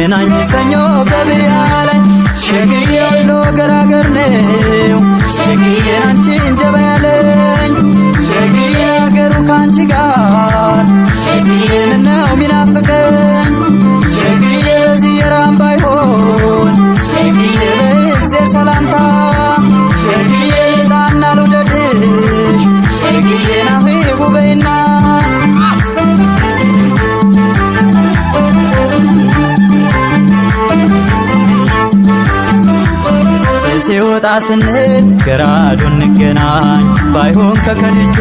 እንገናኝ ሰኞ ገበያ ላይ ሸግዬ ያሎ ገራገር ነው ሸግዬን አንቺን ጀባ ያለኝ ሸግዬ አገሩ ካንቺ ጋር ሸግዬን ነው ሚናፍቀኝ ሸግዬ በዚህ የራም ባይሆን ሸግዬ በእግዜር ሰላምታ ሸግዬ ልምጣና ልውደድሽ ሸግዬ ናሂቡ በይና ሲወጣ ስንል ገራዶ እንገናኝ ባይሆን ከከልጆ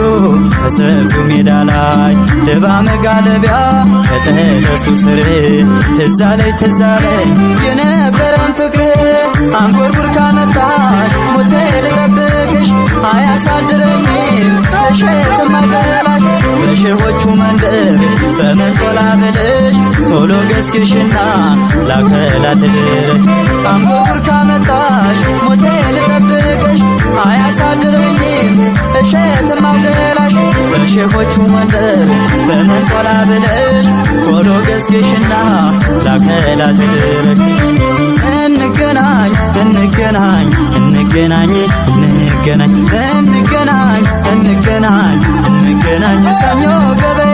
ከሰፊው ሜዳ ላይ ድባ መጋለቢያ ከጠለሱ ስር ትዛለኝ የነበረን ፍቅር አንጎርጉር ካመጣሽ ሞቴ ልጠብቅሽ አያሳድረኝም እሸትም አልበላሽ በሺዎቹ መንደር በመንቆላ ብልሽ ቶሎ ገስግሽና ላከላትልሽ አንጎርጉር ካመጣሽ ሞቴ ልጠብቅሽ አያሳድረኝም እሸትም አልበላሽ በሺዎቹ መንደር በመንቆላ ብልሽ ቶሎ ገስግሽና ላከላትልሽ እንገናኝ እንገናኝ እንገናኝ እንገናኝ እንገናኝ እንገናኝ እንገናኝ ሰኞ ገበያ